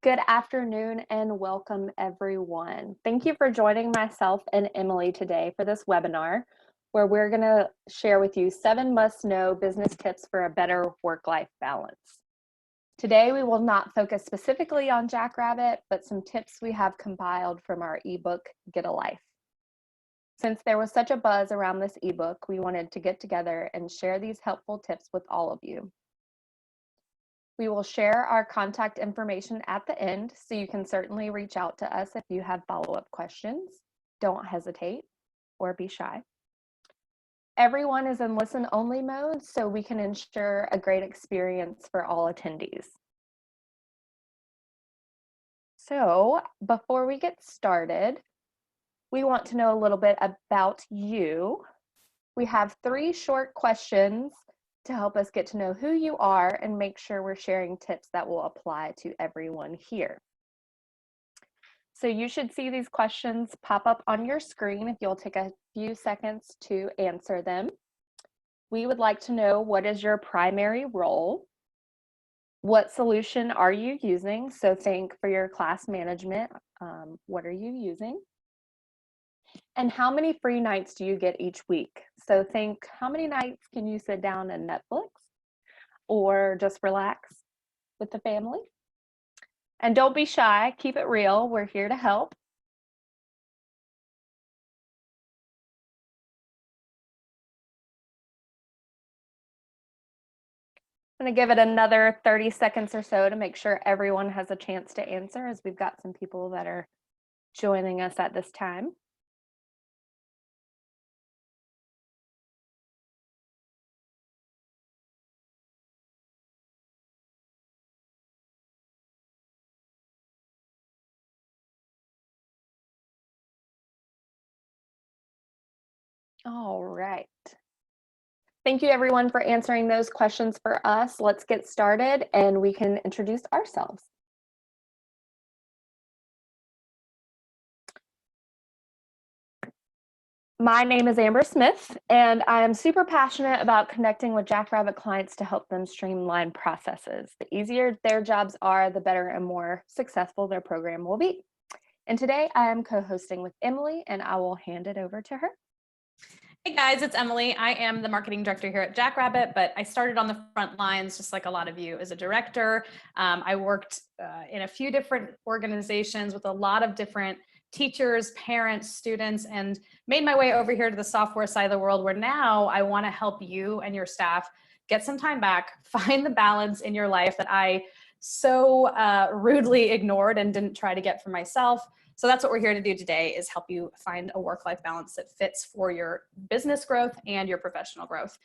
Good afternoon and welcome everyone. Thank you for joining myself and Emily today for this webinar where we're going to share with you 7 must-know business tips for a better work-life balance. Today we will not focus specifically on Jackrabbit, but some tips we have compiled from our ebook, Get a Life. Since there was such a buzz around this ebook, we wanted to get together and share these helpful tips with all of you. We will share our contact information at the end, so you can certainly reach out to us if you have follow-up questions. Don't hesitate or be shy. Everyone is in listen-only mode, so we can ensure a great experience for all attendees. So before we get started, we want to know a little bit about you. We have 3 short questions to help us get to know who you are and make sure we're sharing tips that will apply to everyone here. So you should see these questions pop up on your screen if you'll take a few seconds to answer them. We would like to know, what is your primary role? What solution are you using? So think for your class management, what are you using? And how many free nights do you get each week? So think, how many nights can you sit down and Netflix or just relax with the family? And don't be shy, keep it real. We're here to help. I'm going to give it another 30 seconds or so to make sure everyone has a chance to answer, as we've got some people that are joining us at this time. All right. Thank you everyone for answering those questions for us. Let's get started and we can introduce ourselves. My name is Amber Smith, and I am super passionate about connecting with Jackrabbit clients to help them streamline processes. The easier their jobs are, the better and more successful their program will be. And today I am co-hosting with Emily, and I will hand it over to her. Hey guys, it's Emily. I am the marketing director here at Jackrabbit, but I started on the front lines just like a lot of you as a director. I worked in a few different organizations with a lot of different teachers, parents, students, and made my way over here to the software side of the world, where now I want to help you and your staff get some time back, find the balance in your life that I so rudely ignored and didn't try to get for myself. So that's what we're here to do today, is help you find a work-life balance that fits for your business growth and your professional growth.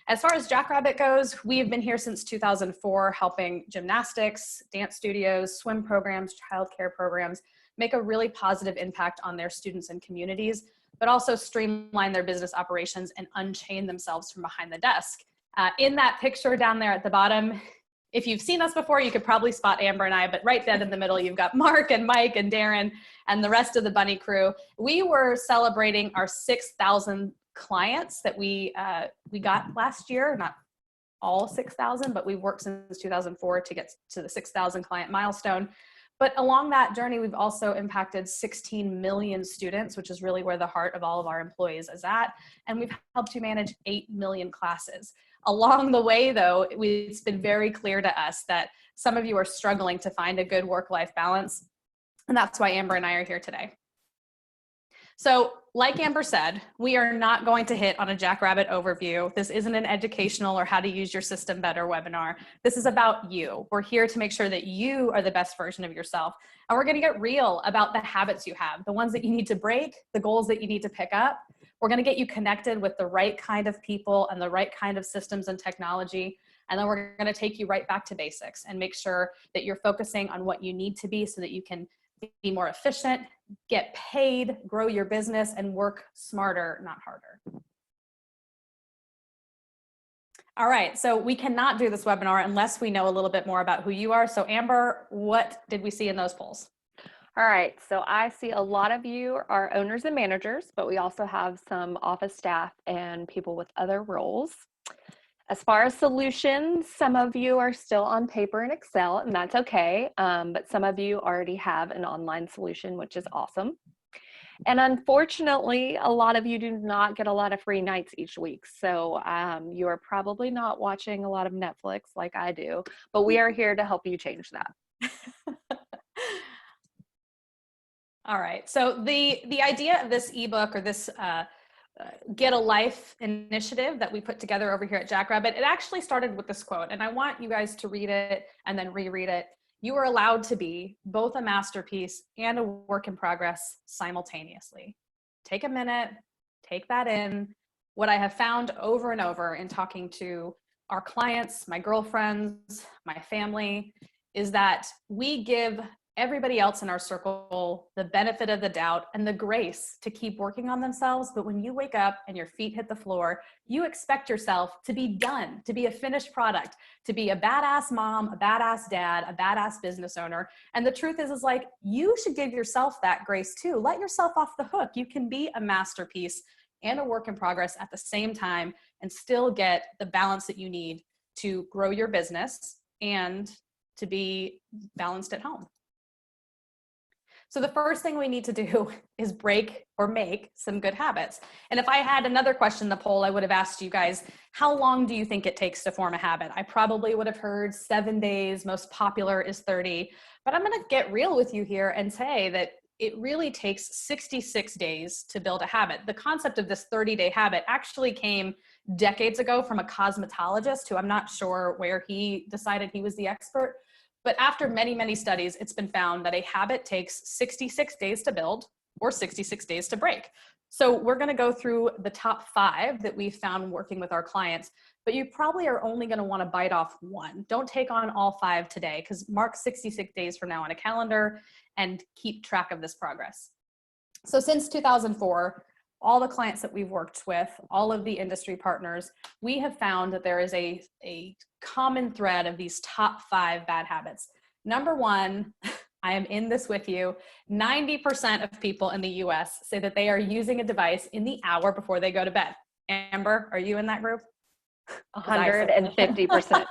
As far as Jackrabbit goes, we've been here since 2004, helping gymnastics, dance studios, swim programs, childcare programs make a really positive impact on their students and communities, but also streamline their business operations and unchain themselves from behind the desk. In that picture down there at the bottom, if you've seen us before, you could probably spot Amber and I, but right then in the middle, you've got Mark and Mike and Darren and the rest of the bunny crew. We were celebrating our 6,000 clients that we got last year, not all 6,000, but we've worked since 2004 to get to the 6,000 client milestone. But along that journey, we've also impacted 16 million students, which is really where the heart of all of our employees is at. And we've helped you manage 8 million classes. Along the way, though, it's been very clear to us that some of you are struggling to find a good work-life balance. And that's why Amber and I are here today. So like Amber said, we are not going to hit on a Jackrabbit overview. This isn't an educational or how to use your system better webinar. This is about you. We're here to make sure that you are the best version of yourself. And we're going to get real about the habits you have, the ones that you need to break, the goals that you need to pick up. We're going to get you connected with the right kind of people and the right kind of systems and technology. And then we're going to take you right back to basics and make sure that you're focusing on what you need to be so that you can be more efficient, get paid, grow your business, and work smarter, not harder. All right, so we cannot do this webinar unless we know a little bit more about who you are. So Amber, what did we see in those polls? All right, so I see a lot of you are owners and managers, but we also have some office staff and people with other roles. As far as solutions, some of you are still on paper and Excel, and that's okay. But some of you already have an online solution, which is awesome. And unfortunately, a lot of you do not get a lot of free nights each week. So you are probably not watching a lot of Netflix like I do, but we are here to help you change that. All right. So the idea of this ebook or this Get a Life initiative that we put together over here at Jackrabbit, it actually started with this quote, and I want you guys to read it and then reread it. You are allowed to be both a masterpiece and a work in progress simultaneously. Take a minute, take that in. What I have found over and over in talking to our clients, my girlfriends, my family, is that we give everybody else in our circle the benefit of the doubt and the grace to keep working on themselves. But when you wake up and your feet hit the floor, you expect yourself to be done, to be a finished product, to be a badass mom, a badass dad, a badass business owner. And the truth is like, you should give yourself that grace too. Let yourself off the hook. You can be a masterpiece and a work in progress at the same time and still get the balance that you need to grow your business and to be balanced at home. So the first thing we need to do is break or make some good habits. And if I had another question in the poll, I would have asked you guys, how long do you think it takes to form a habit? I probably would have heard 7 days, most popular is 30, but I'm gonna get real with you here and say that it really takes 66 days to build a habit. The concept of this 30-day habit actually came decades ago from a cosmetologist who I'm not sure where he decided he was the expert. But after many, many studies, it's been found that a habit takes 66 days to build or 66 days to break. So we're going to go through the top 5 that we found working with our clients, but you probably are only going to want to bite off one. Don't take on all 5 today, because mark 66 days from now on a calendar and keep track of this progress. So since 2004, all the clients that we've worked with, all of the industry partners, we have found that there is a common thread of these top 5 bad habits. Number 1, I am in this with you, 90% of people in the US say that they are using a device in the hour before they go to bed. Amber, are you in that group? 150%.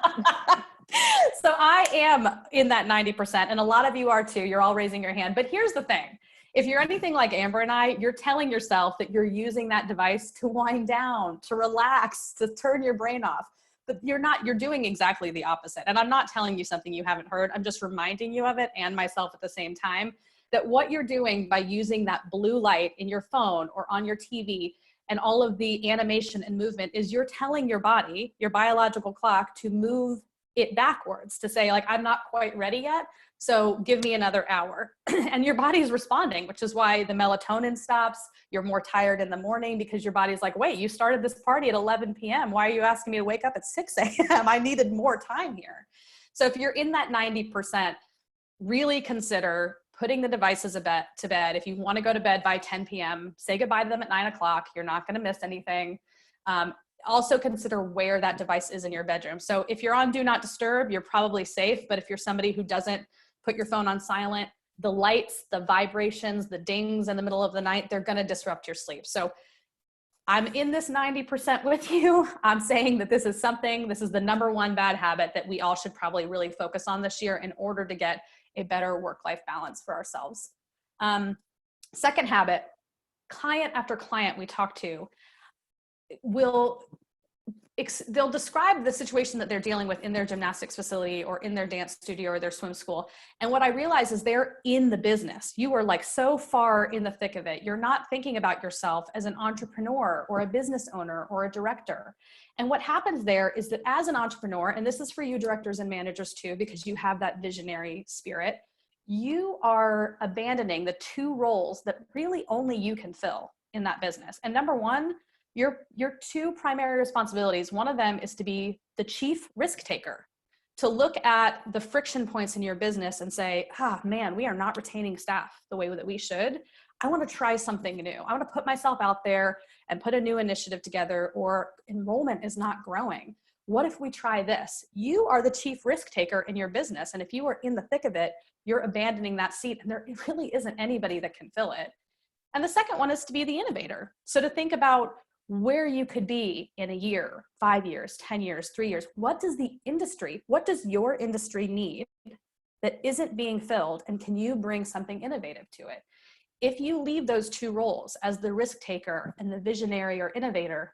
So I am in that 90%, and a lot of you are too. You're all raising your hand. But here's the thing. If you're anything like Amber and I, you're telling yourself that you're using that device to wind down, to relax, to turn your brain off. But you're not, you're doing exactly the opposite. And I'm not telling you something you haven't heard. I'm just reminding you of it and myself at the same time, that what you're doing by using that blue light in your phone or on your TV and all of the animation and movement is you're telling your body, your biological clock, to move it backwards, to say like, I'm not quite ready yet. So give me another hour. And your body's responding, which is why the melatonin stops. You're more tired in the morning because your body's like, wait, you started this party at 11 p.m. Why are you asking me to wake up at 6 a.m.? I needed more time here. So if you're in that 90%, really consider putting the devices to bed. If you want to go to bed by 10 p.m., say goodbye to them at 9 o'clock. You're not going to miss anything. Also consider where that device is in your bedroom. So if you're on Do Not Disturb, you're probably safe. But if you're somebody who doesn't put your phone on silent, the lights, the vibrations, the dings in the middle of the night, they're going to disrupt your sleep. So I'm in this 90% with you. I'm saying that this is the number 1 bad habit that we all should probably really focus on this year in order to get a better work-life balance for ourselves. Second habit, client after client we talk to they'll describe the situation that they're dealing with in their gymnastics facility or in their dance studio or their swim school. And what I realize is they're in the business. You are like so far in the thick of it. You're not thinking about yourself as an entrepreneur or a business owner or a director. And what happens there is that as an entrepreneur, and this is for you directors and managers too, because you have that visionary spirit, you are abandoning the 2 roles that really only you can fill in that business. And number 1, your 2 primary responsibilities, one of them is to be the chief risk taker, to look at the friction points in your business and say, man, we are not retaining staff the way that we should. I want to try something new. I want to put myself out there and put a new initiative together, or enrollment is not growing. What if we try this? You are the chief risk taker in your business. And if you are in the thick of it, you're abandoning that seat, and there really isn't anybody that can fill it. And the second one is to be the innovator. So to think about, where you could be in a year, 5 years, 10 years, 3 years. What does your industry need that isn't being filled, and can you bring something innovative to it? If you leave those two roles as the risk taker and the visionary or innovator,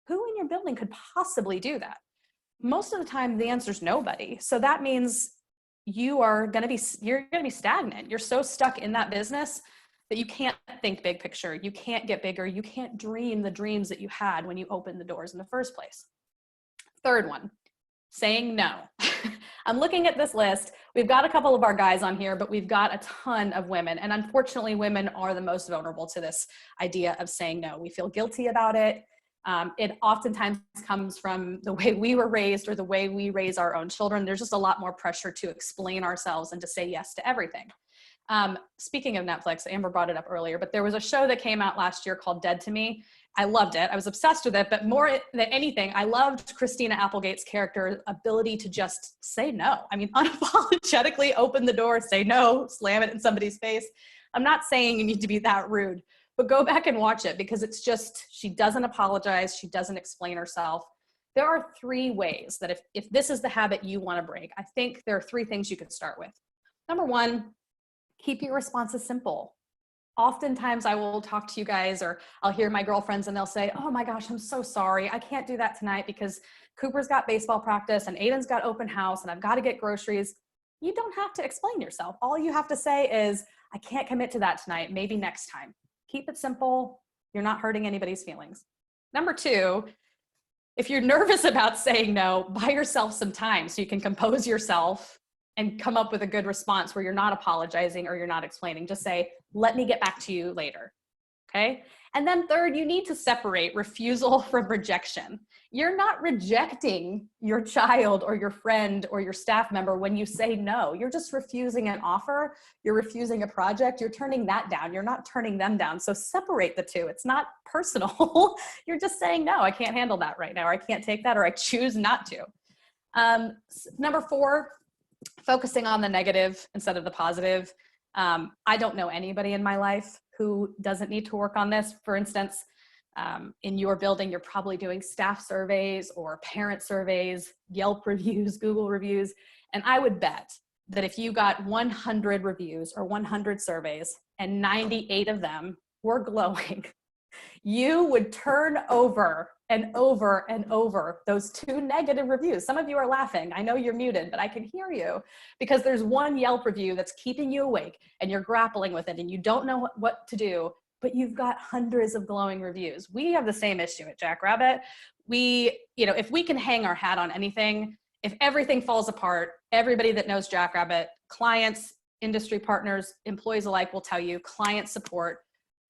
who in your building could possibly do that? Most of the time, the answer is nobody. So that means you're going to be stagnant. You're so stuck in that business that you can't think big picture. You can't get bigger. You can't dream the dreams that you had when you opened the doors in the first place. Third one, saying no. I'm looking at this list. We've got a couple of our guys on here, but we've got a ton of women. And unfortunately, women are the most vulnerable to this idea of saying no. We feel guilty about it. It oftentimes comes from the way we were raised or the way we raise our own children. There's just a lot more pressure to explain ourselves and to say yes to everything. Speaking of Netflix, Amber brought it up earlier, but there was a show that came out last year called Dead to Me. I loved it. I was obsessed with it, but more than anything, I loved Christina Applegate's character's ability to just say no. I mean, unapologetically open the door, say no, slam it in somebody's face. I'm not saying you need to be that rude, but go back and watch it because it's just, she doesn't apologize. She doesn't explain herself. There are 3 ways that if this is the habit you want to break, I think there are 3 things you could start with. Number 1, keep your responses simple. Oftentimes I will talk to you guys, or I'll hear my girlfriends and they'll say, oh my gosh, I'm so sorry. I can't do that tonight because Cooper's got baseball practice and Aiden's got open house and I've got to get groceries. You don't have to explain yourself. All you have to say is, I can't commit to that tonight, maybe next time. Keep it simple. You're not hurting anybody's feelings. Number 2, if you're nervous about saying no, buy yourself some time so you can compose yourself and come up with a good response where you're not apologizing or you're not explaining. Just say, let me get back to you later, okay? And then third, you need to separate refusal from rejection. You're not rejecting your child or your friend or your staff member when you say no. You're just refusing an offer. You're refusing a project. You're turning that down. You're not turning them down. So separate the two. It's not personal. You're just saying, no, I can't handle that right now, or I can't take that, or I choose not to. Number 4, focusing on the negative instead of the positive. I don't know anybody in my life who doesn't need to work on this. For instance, in your building, you're probably doing staff surveys or parent surveys, Yelp reviews, Google reviews. And I would bet that if you got 100 reviews or 100 surveys and 98 of them were glowing, you would turn over and over and over those 2 negative reviews. Some of you are laughing. I know you're muted, but I can hear you because there's one Yelp review that's keeping you awake and you're grappling with it and you don't know what to do, but you've got hundreds of glowing reviews. We have the same issue at Jackrabbit. If we can hang our hat on anything, if everything falls apart, everybody that knows Jackrabbit, clients, industry partners, employees alike will tell you, client support,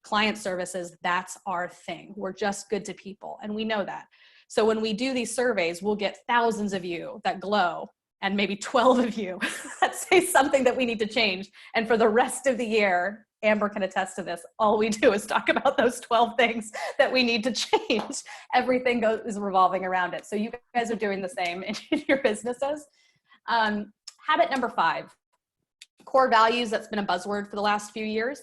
client services, that's our thing. We're just good to people, and we know that. So when we do these surveys, we'll get thousands of you that glow and maybe 12 of you that say something that we need to change. And for the rest of the year, Amber can attest to this, all we do is talk about those 12 things that we need to change. Everything is revolving around it. So you guys are doing the same in your businesses. Habit number 5, core values. That's been a buzzword for the last few years.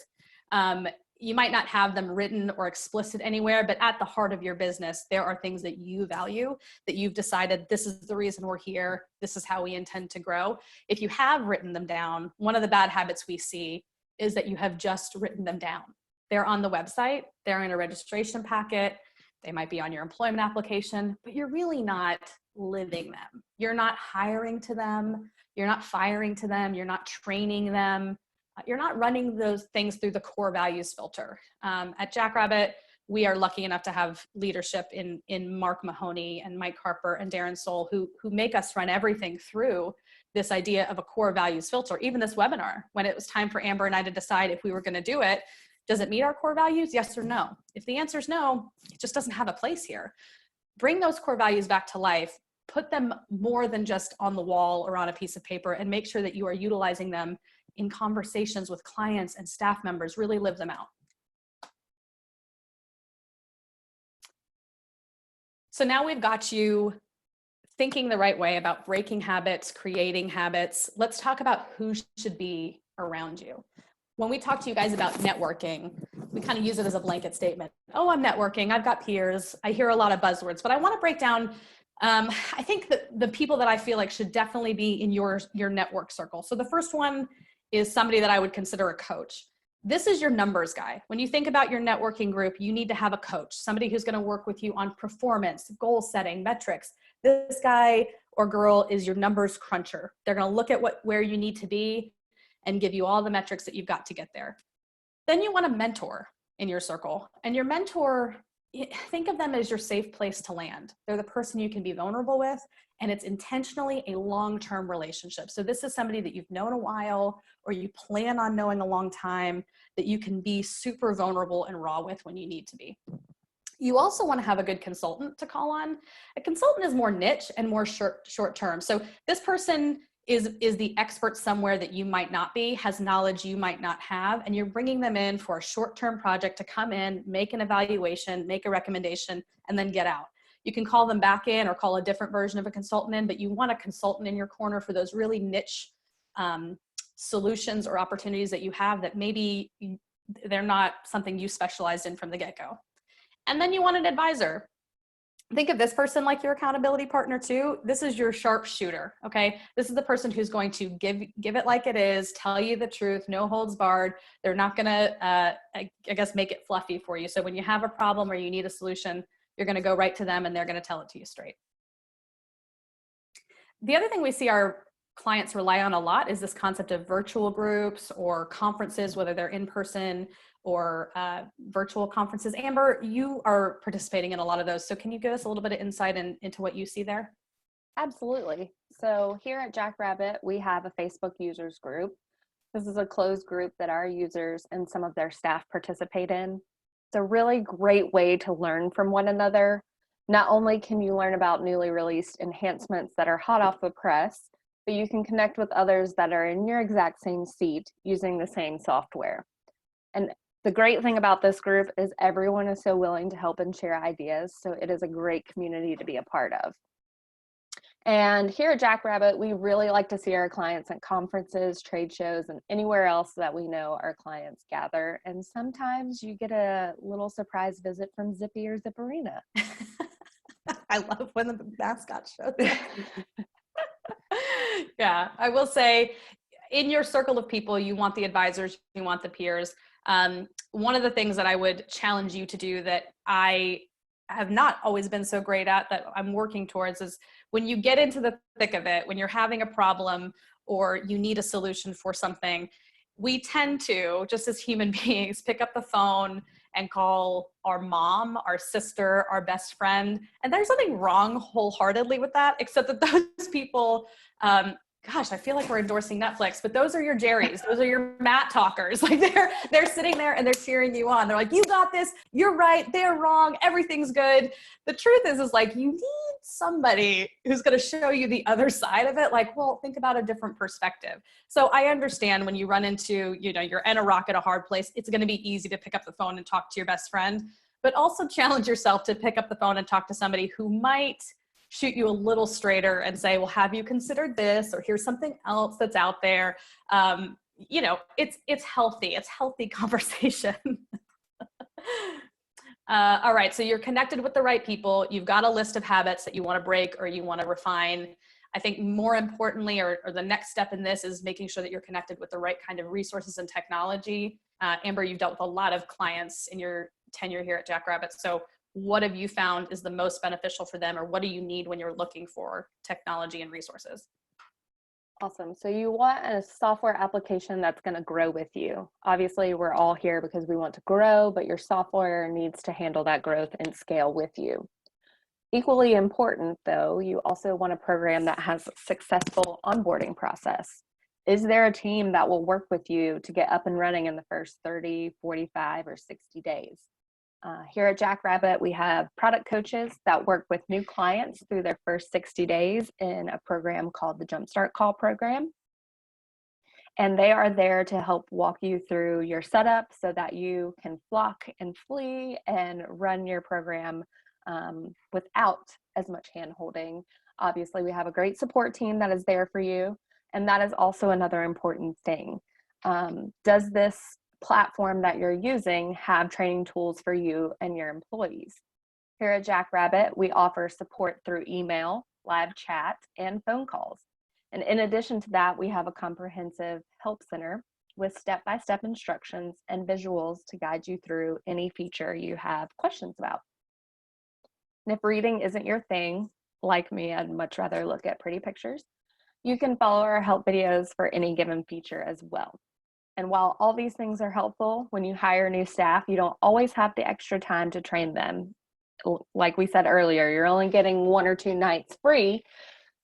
You might not have them written or explicit anywhere, but at the heart of your business, there are things that you value, that you've decided this is the reason we're here, this is how we intend to grow. If you have written them down, one of the bad habits we see is that you have just written them down. They're on the website, they're in a registration packet, they might be on your employment application, but you're really not living them. You're not hiring to them, you're not firing to them, you're not training them. You're not running those things through the core values filter. At Jackrabbit, we are lucky enough to have leadership in Mark Mahoney and Mike Harper and Darren Soul who make us run everything through this idea of a core values filter. Even this webinar, when it was time for Amber and I to decide if we were going to do it, does it meet our core values? Yes or no? If the answer is no, it just doesn't have a place here. Bring those core values back to life. Put them more than just on the wall or on a piece of paper, and make sure that you are utilizing them in conversations with clients and staff members. Really live them out. So now we've got you thinking the right way about breaking habits, creating habits. Let's talk about who should be around you. when we talk to you guys about networking, we kind of use it as a blanket statement. Oh, I'm networking. I've got peers. I hear a lot of buzzwords, but I want to break down. I think that the people that I feel like should definitely be in your network circle. So the first one is somebody that I would consider a coach. This is your numbers guy. When you think about your networking group, you need to have a coach, somebody who's going to work with you on performance, goal setting, metrics. This guy or girl is your numbers cruncher. They're going to look at where you need to be and give you all the metrics that you've got to get there. Then you want a mentor in your circle. And your mentor, think of them as your safe place to land. They're the person you can be vulnerable with, and it's intentionally a long-term relationship. So this is somebody that you've known a while, or you plan on knowing a long time, that you can be super vulnerable and raw with when you need to be. You also want to have a good consultant to call on. A consultant is more niche and more short term. So this person is the expert somewhere that you might not be, has knowledge you might not have, and you're bringing them in for a short-term project to come in, make an evaluation, make a recommendation, and then get out. You can call them back in or call a different version of a consultant in, but you want a consultant in your corner for those really niche solutions or opportunities that you have that maybe they're not something you specialized in from the get-go. And then you want an advisor. Think of this person like your accountability partner too. This is your sharpshooter, okay? This is the person who's going to give it like it is, tell you the truth, no holds barred. They're not gonna, I guess, make it fluffy for you. So when you have a problem or you need a solution, you're gonna go right to them and they're gonna tell it to you straight. The other thing we see our clients rely on a lot is this concept of virtual groups or conferences, whether they're in person or virtual conferences. Amber, you are participating in a lot of those. So can you give us a little bit of insight into what you see there? Absolutely. So here at Jackrabbit, we have a Facebook users group. This is a closed group that our users and some of their staff participate in. It's a really great way to learn from one another. Not only can you learn about newly released enhancements that are hot off the press, but you can connect with others that are in your exact same seat using the same software. And the great thing about this group is everyone is so willing to help and share ideas, so it is a great community to be a part of. And here at Jackrabbit, we really like to see our clients at conferences, trade shows, and anywhere else that we know our clients gather. And sometimes you get a little surprise visit from Zippy or Zipperina. I love when the mascot shows up. Yeah, I will say in your circle of people, you want the advisors, you want the peers. One of the things that I would challenge you to do that I have not always been so great at that I'm working towards is when you get into the thick of it, when you're having a problem or you need a solution for something, we tend to, just as human beings, pick up the phone and call our mom, our sister, our best friend. And there's nothing wrong wholeheartedly with that, except that those people, gosh, I feel like we're endorsing Netflix, but those are your Jerrys. Those are your Matt talkers. Like they're sitting there and they're cheering you on. They're like, you got this. You're right. They're wrong. Everything's good. The truth is like, you need somebody who's going to show you the other side of it. Like, well, think about a different perspective. So I understand when you run into, you're in a rock at a hard place, it's going to be easy to pick up the phone and talk to your best friend, but also challenge yourself to pick up the phone and talk to somebody who might shoot you a little straighter and say, well, have you considered this? Or here's something else that's out there. It's healthy. It's healthy conversation. All right, so you're connected with the right people. You've got a list of habits that you want to break or you want to refine. I think more importantly, or the next step in this is making sure that you're connected with the right kind of resources and technology. Amber, you've dealt with a lot of clients in your tenure here at Jackrabbit. So what have you found is the most beneficial for them, or what do you need when you're looking for technology and resources? Awesome. So you want a software application that's going to grow with you. Obviously, we're all here because we want to grow, but your software needs to handle that growth and scale with you. Equally important, though, you also want a program that has a successful onboarding process. Is there a team that will work with you to get up and running in the first 30, 45, or 60 days? Here at Jackrabbit, we have product coaches that work with new clients through their first 60 days in a program called the Jumpstart Call program. And they are there to help walk you through your setup so that you can flock and flee and run your program without as much hand-holding. Obviously, we have a great support team that is there for you. And that is also another important thing. Does this platform that you're using have training tools for you and your employees? Here at Jackrabbit, we offer support through email, live chat, and phone calls. And in addition to that, we have a comprehensive help center with step-by-step instructions and visuals to guide you through any feature you have questions about. And if reading isn't your thing, like me, I'd much rather look at pretty pictures. You can follow our help videos for any given feature as well. And while all these things are helpful, when you hire new staff, you don't always have the extra time to train them. Like we said earlier, you're only getting 1 or 2 nights free.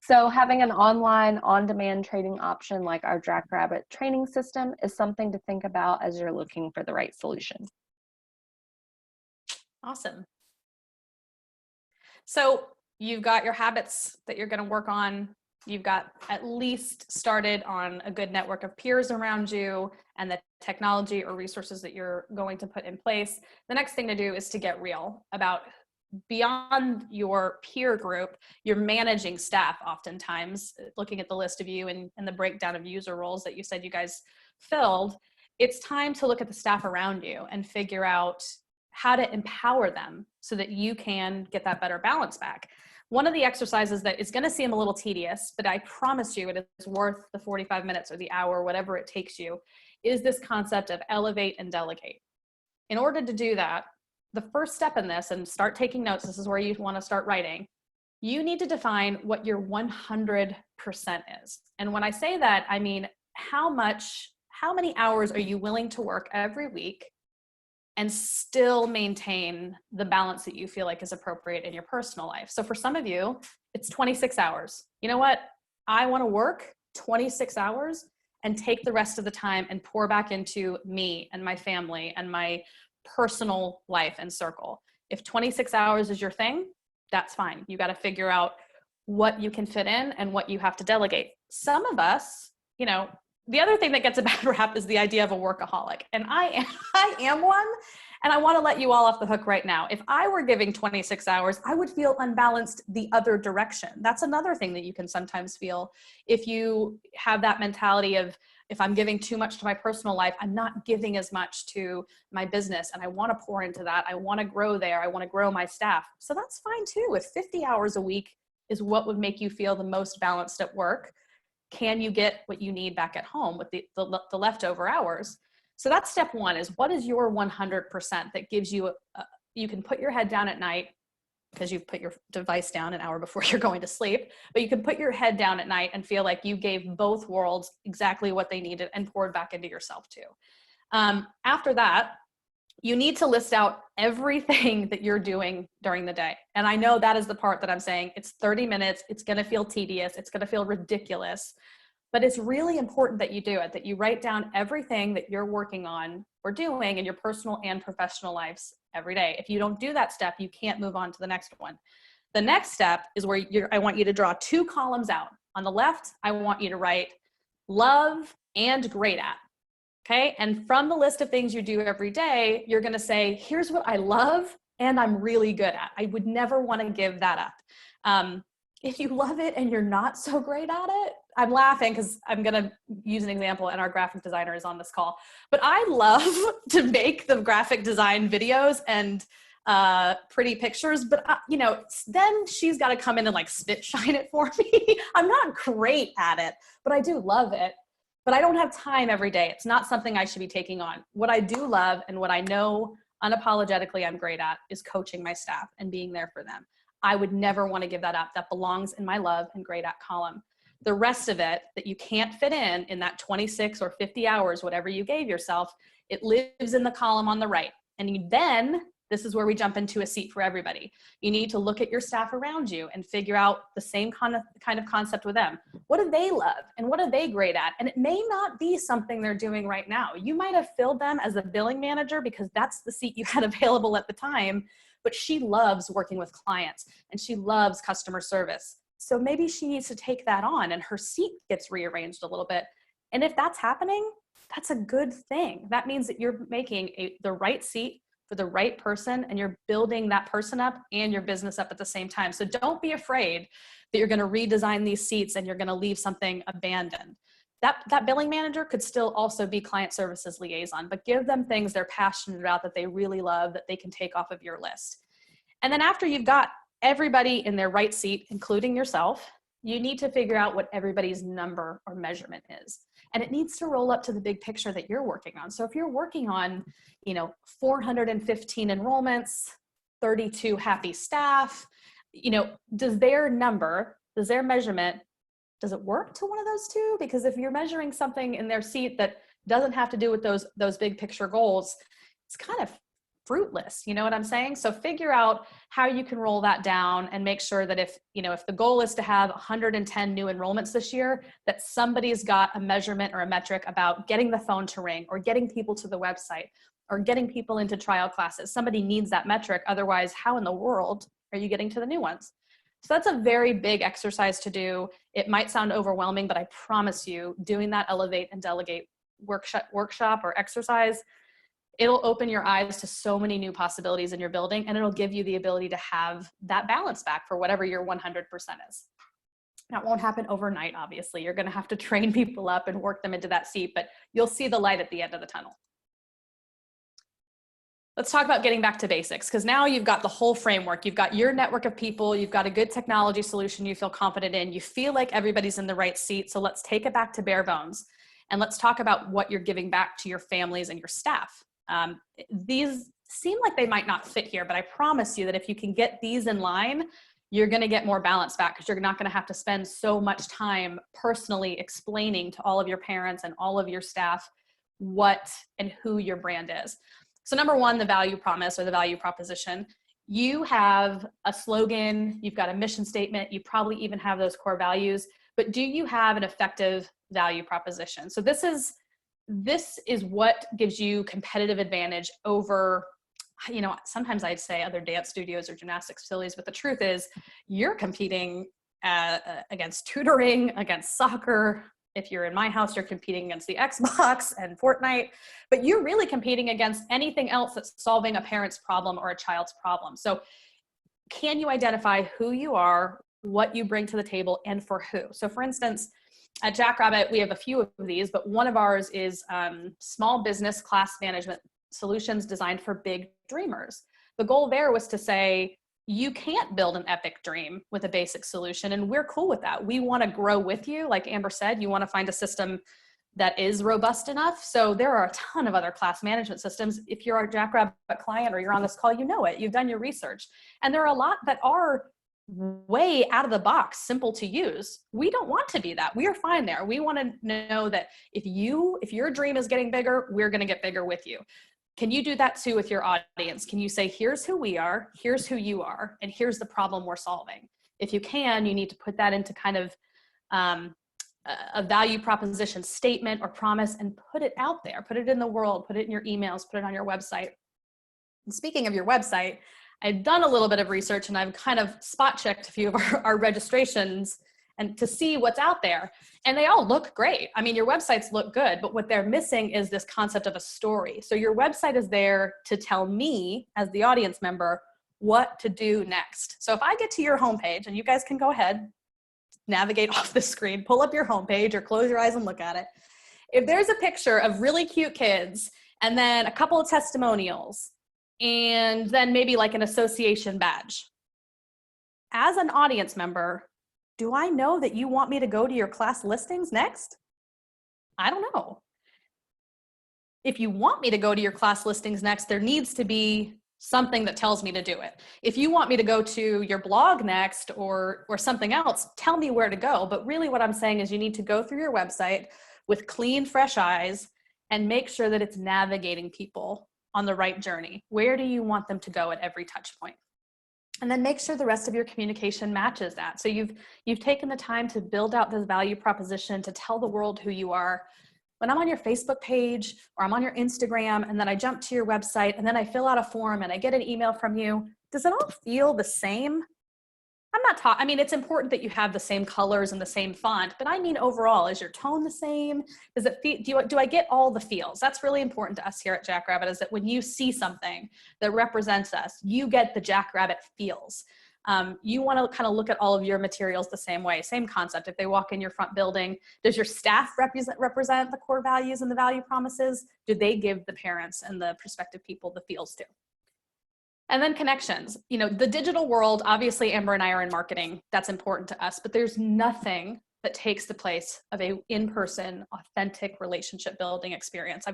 So having an online on-demand training option like our Jackrabbit training system is something to think about as you're looking for the right solution. Awesome. So you've got your habits that you're going to work on. You've got at least started on a good network of peers around you and the technology or resources that you're going to put in place. The next thing to do is to get real about beyond your peer group. You're managing staff oftentimes, looking at the list of you and the breakdown of user roles that you said you guys filled. It's time to look at the staff around you and figure out how to empower them so that you can get that better balance back. One of the exercises that is going to seem a little tedious, but I promise you it is worth the 45 minutes or the hour, whatever it takes you, is this concept of elevate and delegate. In order to do that, the first step in this, and start taking notes, this is where you want to start writing, you need to define what your 100% is. And when I say that, I mean how many hours are you willing to work every week and still maintain the balance that you feel like is appropriate in your personal life. So for some of you, it's 26 hours. You know what? I want to work 26 hours and take the rest of the time and pour back into me and my family and my personal life and circle. If 26 hours is your thing, that's fine. You got to figure out what you can fit in and what you have to delegate. Some of us, you know, the other thing that gets a bad rap is the idea of a workaholic. And I am one, and I want to let you all off the hook right now. If I were giving 26 hours, I would feel unbalanced the other direction. That's another thing that you can sometimes feel if you have that mentality of, if I'm giving too much to my personal life, I'm not giving as much to my business, and I want to pour into that. I want to grow there. I want to grow my staff. So that's fine too. If 50 hours a week is what would make you feel the most balanced at work, can you get what you need back at home with the leftover hours? So that's step one, is what is your 100% that gives you, you can put your head down at night because you've put your device down an hour before you're going to sleep, but you can put your head down at night and feel like you gave both worlds exactly what they needed and poured back into yourself too. After that, you need to list out everything that you're doing during the day. And I know that is the part that I'm saying, it's 30 minutes, it's going to feel tedious, it's going to feel ridiculous, but it's really important that you do it, that you write down everything that you're working on or doing in your personal and professional lives every day. If you don't do that step, you can't move on to the next one. The next step is where I want you to draw 2 columns out. On the left, I want you to write love and great at. Okay, and from the list of things you do every day, you're going to say, here's what I love and I'm really good at. I would never want to give that up. If you love it and you're not so great at it, I'm laughing because I'm going to use an example, and our graphic designer is on this call. But I love to make the graphic design videos and pretty pictures, but you know, then she's got to come in and like spit shine it for me. I'm not great at it, but I do love it. But I don't have time every day. It's not something I should be taking on. What I do love and what I know unapologetically I'm great at is coaching my staff and being there for them. I would never want to give that up. That belongs in my love and great at column. The rest of it that you can't fit in that 26 or 50 hours, whatever you gave yourself, it lives in the column on the right. And then this is where we jump into a seat for everybody. You need to look at your staff around you and figure out the same kind of concept with them. What do they love and what are they great at? And it may not be something they're doing right now. You might have filled them as a billing manager because that's the seat you had available at the time, but she loves working with clients and she loves customer service. So maybe she needs to take that on and her seat gets rearranged a little bit. And if that's happening, that's a good thing. That means that you're making the right seat for the right person, and you're building that person up and your business up at the same time. So don't be afraid that you're going to redesign these seats and you're going to leave something abandoned. that billing manager could still also be client services liaison, but give them things they're passionate about, that they really love, that they can take off of your list. And then after you've got everybody in their right seat, including yourself, you need to figure out what everybody's number or measurement is. And it needs to roll up to the big picture that you're working on. So if you're working on, 415 enrollments, 32 happy staff, does their number, does their measurement, does it work to one of those two? Because if you're measuring something in their seat that doesn't have to do with those big picture goals, it's kind of fruitless. You know what I'm saying? So figure out how you can roll that down and make sure that if the goal is to have 110 new enrollments this year, that somebody's got a measurement or a metric about getting the phone to ring, or getting people to the website, or getting people into trial classes. Somebody needs that metric. Otherwise, how in the world are you getting to the new ones? So that's a very big exercise to do. It might sound overwhelming, but I promise you, doing that elevate and delegate workshop or exercise, it'll open your eyes to so many new possibilities in your building, and it'll give you the ability to have that balance back for whatever your 100% is. Now, it won't happen overnight, obviously. You're going to have to train people up and work them into that seat, but you'll see the light at the end of the tunnel. Let's talk about getting back to basics, because now you've got the whole framework. You've got your network of people. You've got a good technology solution you feel confident in. You feel like everybody's in the right seat. So let's take it back to bare bones, and let's talk about what you're giving back to your families and your staff. These seem like they might not fit here, but I promise you that if you can get these in line, you're going to get more balance back, because you're not going to have to spend so much time personally explaining to all of your parents and all of your staff what and who your brand is. So number one, the value promise or the value proposition. You have a slogan, you've got a mission statement, you probably even have those core values, but do you have an effective value proposition? So this is what gives you competitive advantage over, sometimes I'd say other dance studios or gymnastics facilities, but the truth is you're competing against tutoring, against soccer. If you're in my house, you're competing against the Xbox and Fortnite, but you're really competing against anything else that's solving a parent's problem or a child's problem. So can you identify who you are, what you bring to the table, and for who? So for instance, at Jackrabbit, we have a few of these, but one of ours is small business class management solutions designed for big dreamers. The goal there was to say, you can't build an epic dream with a basic solution, and we're cool with that. We want to grow with you. Like Amber said, you want to find a system that is robust enough. So there are a ton of other class management systems. If you're a Jackrabbit client or you're on this call, you know it. You've done your research. And there are a lot that are way out of the box, simple to use. We don't want to be that. We are fine there. We want to know that if your dream is getting bigger, we're going to get bigger with you. Can you do that too with your audience? Can you say, here's who we are, here's who you are, and here's the problem we're solving? If you can, you need to put that into kind of a value proposition statement or promise and put it out there, put it in the world, put it in your emails, put it on your website. And speaking of your website, I've done a little bit of research and I've kind of spot checked a few of our registrations and to see what's out there. And they all look great. I mean, your websites look good, but what they're missing is this concept of a story. So your website is there to tell me as the audience member what to do next. So if I get to your homepage, and you guys can go ahead, navigate off the screen, pull up your homepage or close your eyes and look at it. If there's a picture of really cute kids and then a couple of testimonials and then maybe like an association badge, as an audience member, do I know that you want me to go to your class listings next? I don't know. If you want me to go to your class listings next, there needs to be something that tells me to do it. If you want me to go to your blog next or something else, tell me where to go. But really what I'm saying is you need to go through your website with clean, fresh eyes and make sure that it's navigating people on the right journey. Where do you want them to go at every touch point? And then make sure the rest of your communication matches that. So you've taken the time to build out this value proposition to tell the world who you are. When I'm on your Facebook page or I'm on your Instagram and then I jump to your website and then I fill out a form and I get an email from you, does it all feel the same? I mean, it's important that you have the same colors and the same font, but I mean overall, is your tone the same? Does it feel, do I get all the feels? That's really important to us here at Jackrabbit, is that when you see something that represents us, you get the Jackrabbit feels. You want to kind of look at all of your materials the same way, same concept. If they walk in your front building, does your staff represent the core values and the value promises? Do they give the parents and the prospective people the feels too? And then connections. You know, the digital world, obviously Amber and I are in marketing. That's important to us, but there's nothing that takes the place of a in-person, authentic relationship building experience.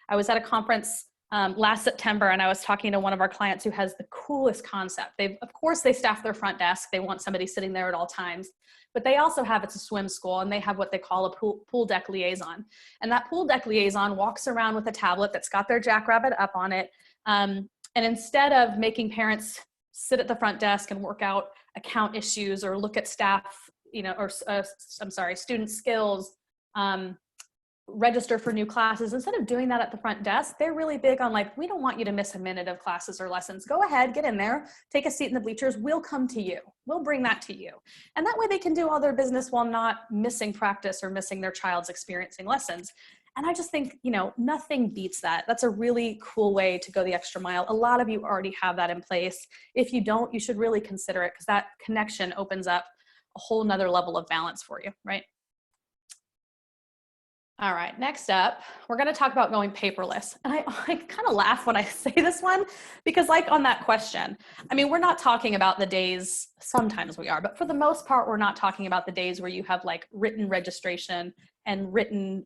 I was at a conference last September, and I was talking to one of our clients who has the coolest concept. Of course, they staff their front desk. They want somebody sitting there at all times, but they also have, it's a swim school, and they have what they call a pool deck liaison. And that pool deck liaison walks around with a tablet that's got their Jackrabbit up on it. And instead of making parents sit at the front desk and work out account issues or look at staff, you know, or student skills, register for new classes, instead of doing that at the front desk, they're really big on like, we don't want you to miss a minute of classes or lessons. Go ahead, get in there, take a seat in the bleachers. We'll come to you. We'll bring that to you. And that way they can do all their business while not missing practice or missing their child's experiencing lessons. And I just think, you know, nothing beats that. That's a really cool way to go the extra mile. A lot of you already have that in place. If you don't, you should really consider it, because that connection opens up a whole nother level of balance for you, right? All right, next up, we're going to talk about going paperless. And I kind of laugh when I say this one, because like on that question, I mean, we're not talking about the days, sometimes we are, but for the most part, we're not talking about the days where you have like written registration and written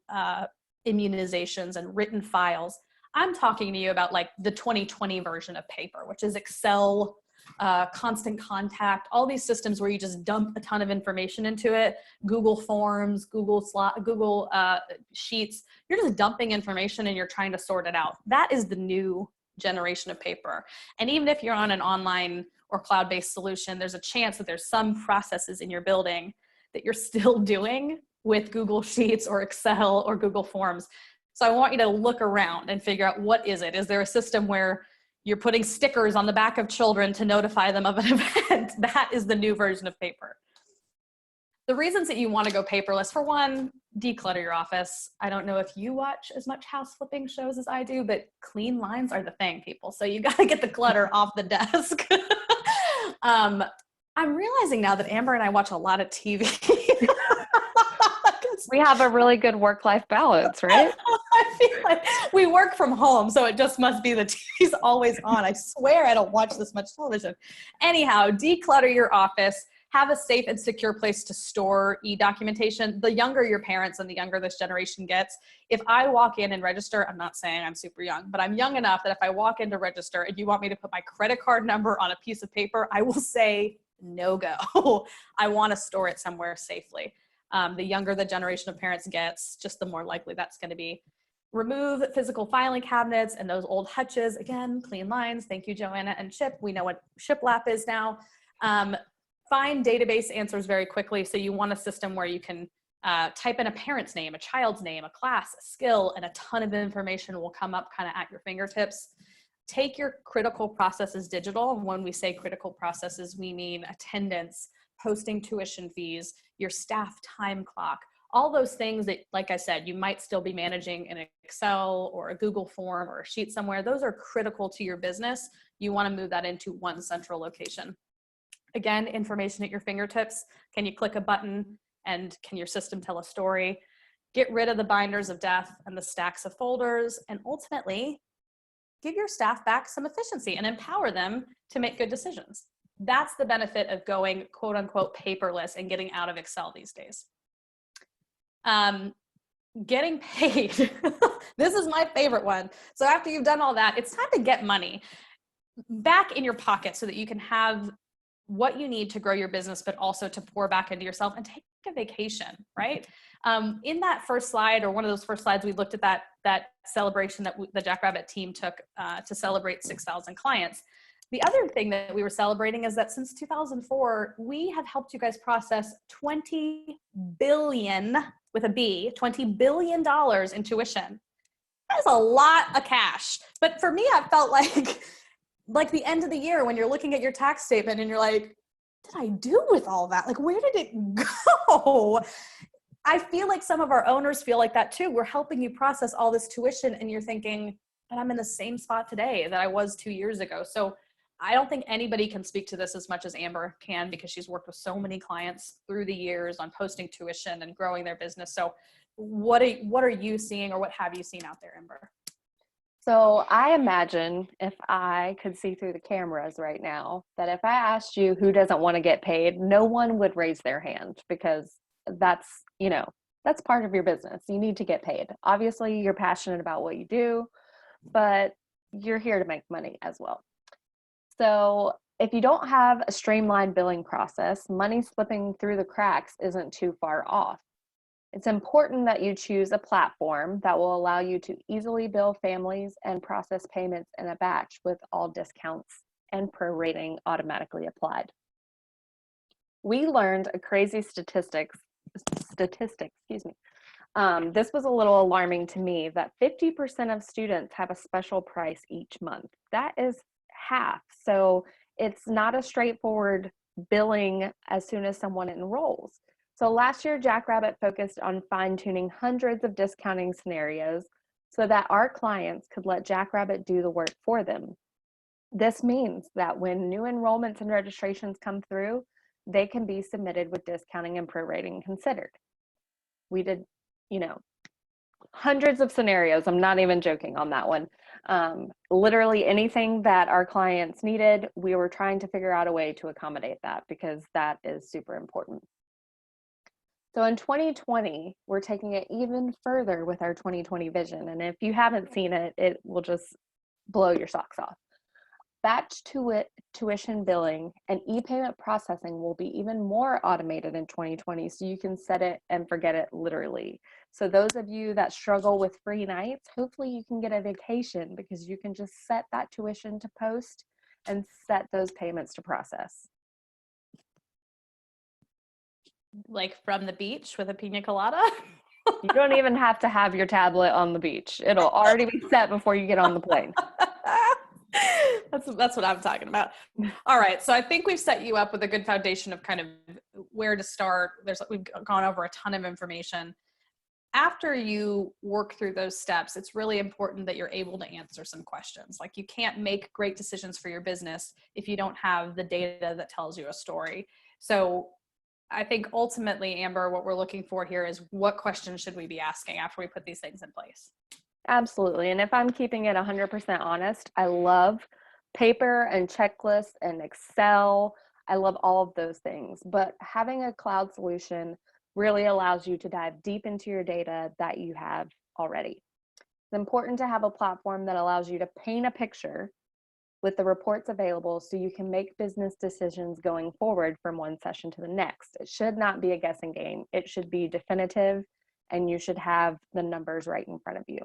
immunizations and written files. I'm talking to you about like the 2020 version of paper, which is Excel, Constant Contact, all these systems where you just dump a ton of information into it, Google Forms, Google Sheets. You're just dumping information and you're trying to sort it out. That is the new generation of paper. And even if you're on an online or cloud-based solution, there's a chance that there's some processes in your building that you're still doing with Google Sheets or Excel or Google Forms. So I want you to look around and figure out, what is it? Is there a system where you're putting stickers on the back of children to notify them of an event? That is the new version of paper. The reasons that you want to go paperless, for one, declutter your office. I don't know if you watch as much house flipping shows as I do, but clean lines are the thing, people. So you got to get the clutter off the desk. I'm realizing now that Amber and I watch a lot of TV. We have a really good work-life balance, right? I feel like we work from home, so it just must be the TV's always on. I swear I don't watch this much television. Anyhow, declutter your office. Have a safe and secure place to store e-documentation. The younger your parents and the younger this generation gets, if I walk in and register, I'm not saying I'm super young, but I'm young enough that if I walk in to register and you want me to put my credit card number on a piece of paper, I will say no go. I want to store it somewhere safely. The younger the generation of parents gets, just the more likely that's going to be. Remove physical filing cabinets and those old hutches. Again, clean lines. Thank you, Joanna and Chip. We know what shiplap is now. Find database answers very quickly. So you want a system where you can type in a parent's name, a child's name, a class, a skill, and a ton of information will come up kind of at your fingertips. Take your critical processes digital. And when we say critical processes, we mean attendance, posting tuition fees, your staff time clock, all those things that, like I said, you might still be managing in Excel or a Google form or a sheet somewhere. Those are critical to your business. You want to move that into one central location. Again, information at your fingertips. Can you click a button and can your system tell a story? Get rid of the binders of death and the stacks of folders, and ultimately give your staff back some efficiency and empower them to make good decisions. That's the benefit of going quote unquote paperless and getting out of Excel these days. Getting paid. This is my favorite one. So after you've done all that, it's time to get money back in your pocket so that you can have what you need to grow your business, but also to pour back into yourself and take a vacation, right? In that first slide, or one of those first slides, we looked at that celebration that the Jackrabbit team took to celebrate 6,000 clients. The other thing that we were celebrating is that since 2004, we have helped you guys process $20 billion, with a B, $20 billion in tuition. That's a lot of cash. But for me, I felt like the end of the year when you're looking at your tax statement and you're like, what did I do with all that? Like, where did it go? I feel like some of our owners feel like that too. We're helping you process all this tuition and you're thinking, but I'm in the same spot today that I was 2 years ago. So I don't think anybody can speak to this as much as Amber can, because she's worked with so many clients through the years on posting tuition and growing their business. So what are you seeing, or what have you seen out there, Amber? So I imagine, if I could see through the cameras right now, that if I asked you who doesn't want to get paid, no one would raise their hand, because that's, that's part of your business. You need to get paid. Obviously, you're passionate about what you do, but you're here to make money as well. So if you don't have a streamlined billing process, money slipping through the cracks isn't too far off. It's important that you choose a platform that will allow you to easily bill families and process payments in a batch with all discounts and prorating automatically applied. We learned a crazy statistic, excuse me. This was a little alarming to me, that 50% of students have a special price each month. That is half. So it's not a straightforward billing as soon as someone enrolls. So last year, Jackrabbit focused on fine-tuning hundreds of discounting scenarios so that our clients could let Jackrabbit do the work for them. This means that when new enrollments and registrations come through, they can be submitted with discounting and prorating considered. We did, hundreds of scenarios. I'm not even joking on that one. Literally anything that our clients needed, we were trying to figure out a way to accommodate that, because that is super important. So in 2020, we're taking it even further with our 2020 vision. And if you haven't seen it, it will just blow your socks off. Batch tuition billing and e-payment processing will be even more automated in 2020, so you can set it and forget it literally. So those of you that struggle with free nights, hopefully you can get a vacation, because you can just set that tuition to post and set those payments to process. Like from the beach with a pina colada? You don't even have to have your tablet on the beach. It'll already be set before you get on the plane. That's what I'm talking about. All right. So I think we've set you up with a good foundation of kind of where to start. We've gone over a ton of information. After you work through those steps, it's really important that you're able to answer some questions. Like, you can't make great decisions for your business if you don't have the data that tells you a story. So I think ultimately, Amber, what we're looking for here is, what questions should we be asking after we put these things in place? Absolutely. And if I'm keeping it 100% honest, I love paper and checklists and Excel. I love all of those things. But having a cloud solution really allows you to dive deep into your data that you have already. It's important to have a platform that allows you to paint a picture with the reports available, so you can make business decisions going forward from one session to the next. It should not be a guessing game. It should be definitive, and you should have the numbers right in front of you.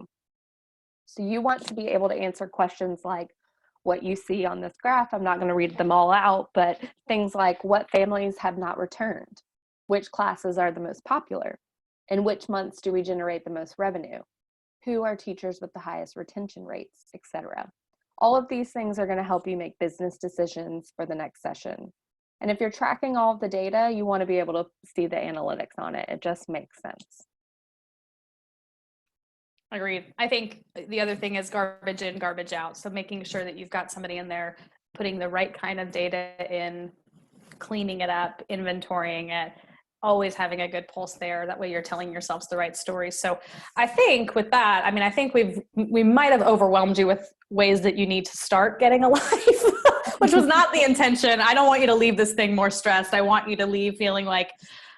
So you want to be able to answer questions like what you see on this graph. I'm not going to read them all out, but things like, what families have not returned? Which classes are the most popular? In which months do we generate the most revenue? Who are teachers with the highest retention rates, etc. All of these things are going to help you make business decisions for the next session. And if you're tracking all of the data, you want to be able to see the analytics on it. It just makes sense. Agreed. I think the other thing is garbage in, garbage out. So making sure that you've got somebody in there putting the right kind of data in, cleaning it up, inventorying it, always having a good pulse there. That way you're telling yourselves the right stories. So I think with that, I think we might have overwhelmed you with ways that you need to start getting a life, which was not the intention. I don't want you to leave this thing more stressed. I want you to leave feeling like,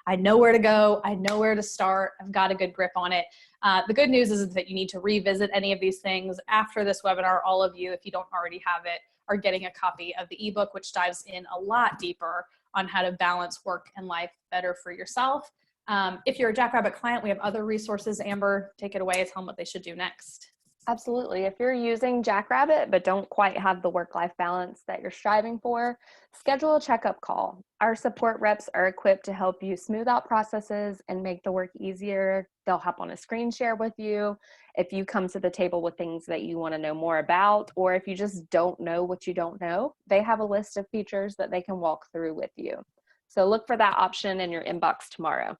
I know where to go. I know where to start. I've got a good grip on it. The good news is that you need to revisit any of these things after this webinar. All of you, if you don't already have it, are getting a copy of the ebook, which dives in a lot deeper on how to balance work and life better for yourself. If you're a Jackrabbit client, we have other resources. Amber, take it away. Tell them what they should do next. Absolutely. If you're using Jackrabbit but don't quite have the work-life balance that you're striving for, schedule a checkup call. Our support reps are equipped to help you smooth out processes and make the work easier. They'll hop on a screen share with you if you come to the table with things that you want to know more about, or if you just don't know what you don't know, they have a list of features that they can walk through with you. So look for that option in your inbox tomorrow.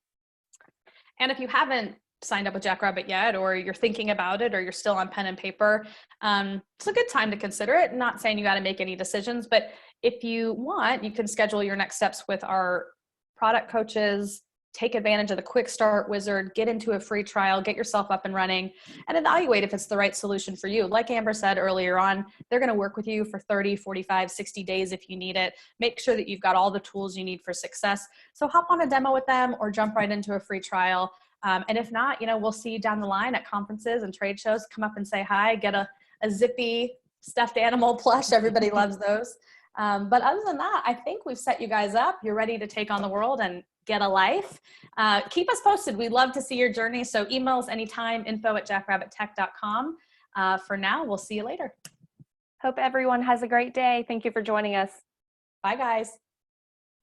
And if you haven't signed up with Jackrabbit yet, or you're thinking about it, or you're still on pen and paper, it's a good time to consider it. Not saying you got to make any decisions, but if you want, you can schedule your next steps with our product coaches, take advantage of the quick start wizard, get into a free trial, get yourself up and running, and evaluate if it's the right solution for you. Like Amber said earlier on, they're going to work with you for 30, 45, 60 days if you need it. Make sure that you've got all the tools you need for success. So hop on a demo with them or jump right into a free trial. And if not, we'll see you down the line at conferences and trade shows. Come up and say hi, get a zippy stuffed animal plush. Everybody loves those. But other than that, I think we've set you guys up. You're ready to take on the world and get a life. Keep us posted. We'd love to see your journey. So email us anytime, info@jackrabbittech.com. For now, we'll see you later. Hope everyone has a great day. Thank you for joining us. Bye, guys.